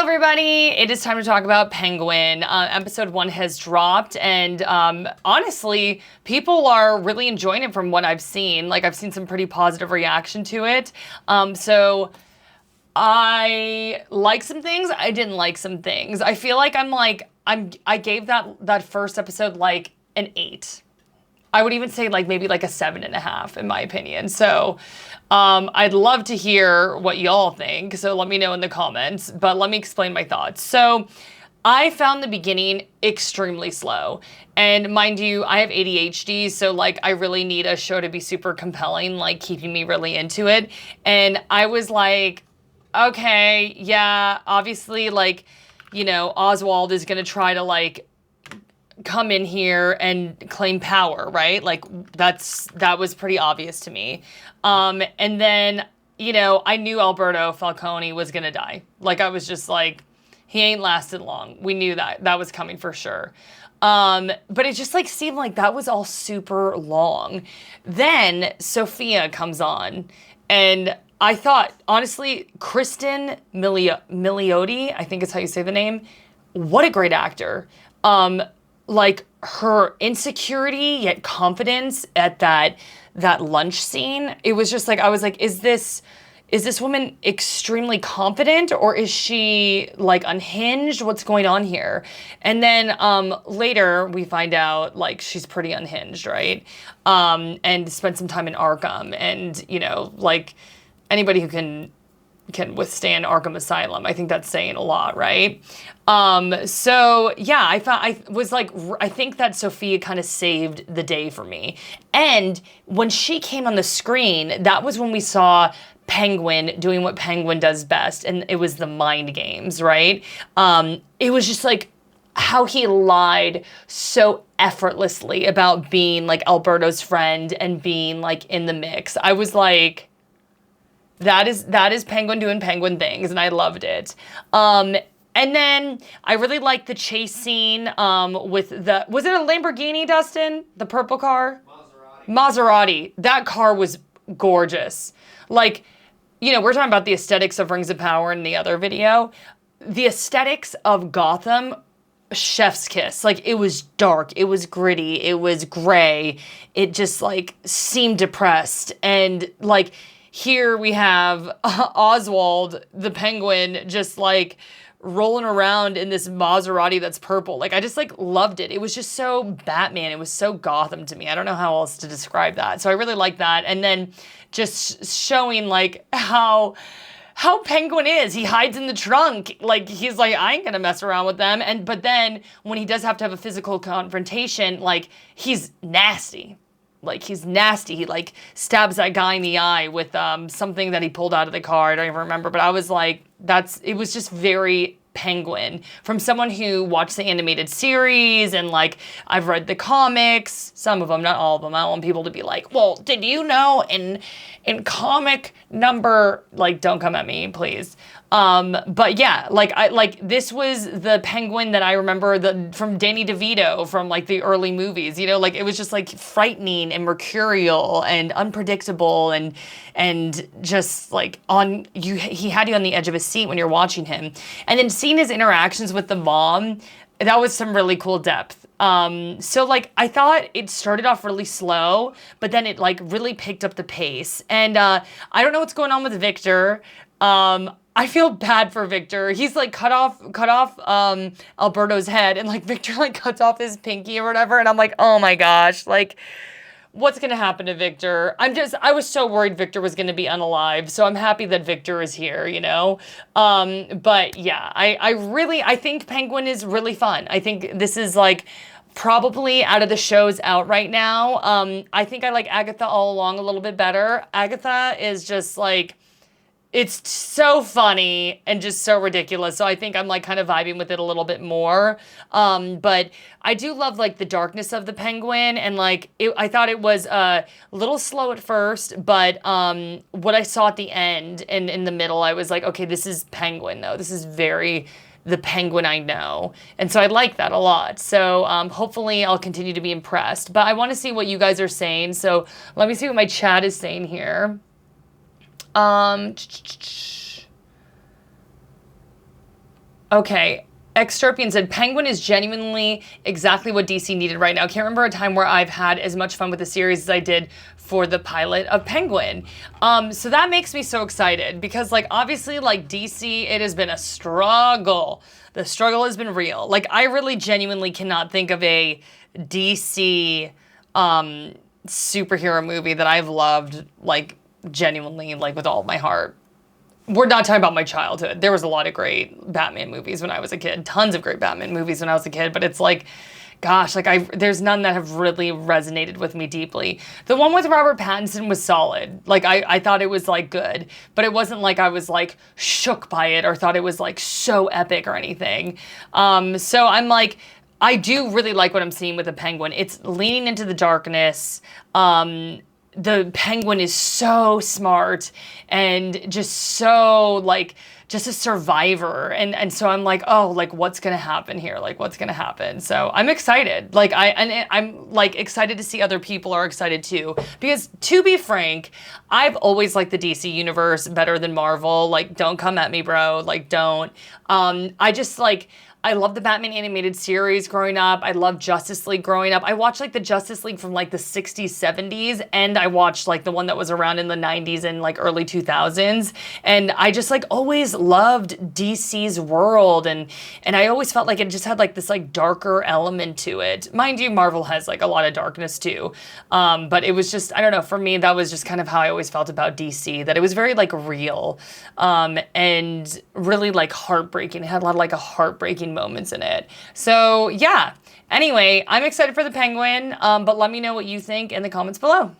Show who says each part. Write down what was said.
Speaker 1: everybody, it is time to talk about Penguin. Episode 1 has dropped, and honestly, people are really enjoying it from what I've seen. Like, I've seen some pretty positive reaction to it. So I like some things, I didn't like some things. I feel like I gave that first episode like an 8. I would even say like maybe like a 7.5 in my opinion. So I'd love to hear what y'all think. So let me know in the comments, but let me explain my thoughts. So I found the beginning extremely slow. And mind you, I have ADHD, so like I really need a show to be super compelling, like keeping me really into it. And I was like, okay, yeah, obviously like, you know, Oswald is gonna try to like come in here and claim power, right? Like that was pretty obvious to me. And then, you know, I knew Alberto Falcone was gonna die. Like I was just like, he ain't lasted long. We knew that was coming for sure. But it just like seemed like that was all super long. Then Sophia comes on and I thought, honestly, Kristen Milioti, I think is how you say the name. What a great actor. Like her insecurity yet confidence at that lunch scene. It was just like, I was like, is this woman extremely confident or is she like unhinged? What's going on here? And then later we find out like she's pretty unhinged, right? And spent some time in Arkham, and you know, like anybody who can withstand Arkham Asylum. I think that's saying a lot, right? So yeah, I think that Sophia kind of saved the day for me. And when she came on the screen, that was when we saw Penguin doing what Penguin does best, and it was the mind games, right? It was just like how he lied so effortlessly about being like Alberto's friend and being like in the mix. I was like, that is Penguin doing Penguin things, and I loved it. And then I really liked the chase scene with was it a Lamborghini, Dustin? The purple car? Maserati. That car was gorgeous. Like, you know, we're talking about the aesthetics of Rings of Power in the other video. The aesthetics of Gotham, chef's kiss. Like, it was dark, it was gritty, it was gray. It just like seemed depressed, and like here we have Oswald, the Penguin, just like rolling around in this Maserati that's purple. Like, I just like loved it. It was just so Batman. It was so Gotham to me. I don't know how else to describe that. So I really like that. And then just showing like how Penguin is. He hides in the trunk. Like, he's like, I ain't gonna mess around with them. But then when he does have to have a physical confrontation, like, he's nasty. Like, he's nasty. He, like, stabs that guy in the eye with something that he pulled out of the car. I don't even remember. But I was like, it was just very Penguin. From someone who watched the animated series and, like, I've read the comics. Some of them, not all of them. I don't want people to be like, well, did you know in comic number... Like, don't come at me, please. But yeah, this was the Penguin that I remember from Danny DeVito from like the early movies, you know, like it was just like frightening and mercurial and unpredictable and just like he had you on the edge of a seat when you're watching him. And then seeing his interactions with the mom, that was some really cool depth. So like I thought it started off really slow, but then it like really picked up the pace. And I don't know what's going on with Victor. I feel bad for Victor. He's like cut off Alberto's head, and like Victor like cuts off his pinky or whatever, and I'm like, oh my gosh, like what's gonna happen to Victor? I was so worried Victor was gonna be unalive, so I'm happy that Victor is here, you know? But yeah, I think Penguin is really fun. I think this is like probably out of the shows out right now. I think I like Agatha All Along a little bit better. Agatha is just like, it's so funny and just so ridiculous. So I think I'm like kind of vibing with it a little bit more. But I do love like the darkness of the Penguin, and like I thought it was a little slow at first, but what I saw at the end and in the middle, I was like, okay, this is Penguin though. This is very the Penguin I know. And so I like that a lot. So hopefully I'll continue to be impressed. But I want to see what you guys are saying. So let me see what my chat is saying here. Okay. Extropian said, Penguin is genuinely exactly what DC needed right now. I can't remember a time where I've had as much fun with the series as I did for the pilot of Penguin. So that makes me so excited because, like, obviously, like, DC, it has been a struggle. The struggle has been real. Like, I really genuinely cannot think of a DC superhero movie that I've loved, like, genuinely, like, with all of my heart. We're not talking about my childhood. There was a lot of great Batman movies when I was a kid. Tons of great Batman movies when I was a kid, but it's like, gosh, like there's none that have really resonated with me deeply. The one with Robert Pattinson was solid. Like I thought it was like good, but it wasn't like I was like shook by it or thought it was like so epic or anything. So I'm like, I do really like what I'm seeing with the Penguin. It's leaning into the darkness. The Penguin is so smart and just so like just a survivor, and so I'm like, oh, like what's gonna happen here, like what's gonna happen. So I'm excited, like I'm like excited to see other people are excited too, because to be frank, I've always liked the DC universe better than Marvel. Like, don't come at me, bro, like don't. I just like, I love the Batman animated series growing up. I love Justice League growing up. I watched like the Justice League from like the 60s, 70s, and I watched like the one that was around in the 90s and like early 2000s. And I just like always loved DC's world, and I always felt like it just had like this like darker element to it. Mind you, Marvel has like a lot of darkness too. But it was just, I don't know, for me that was just kind of how I always felt about DC, that it was very like real and really like heartbreaking. It had a lot of like a heartbreaking moments in it. So yeah, anyway, I'm excited for the Penguin, but let me know what you think in the comments below.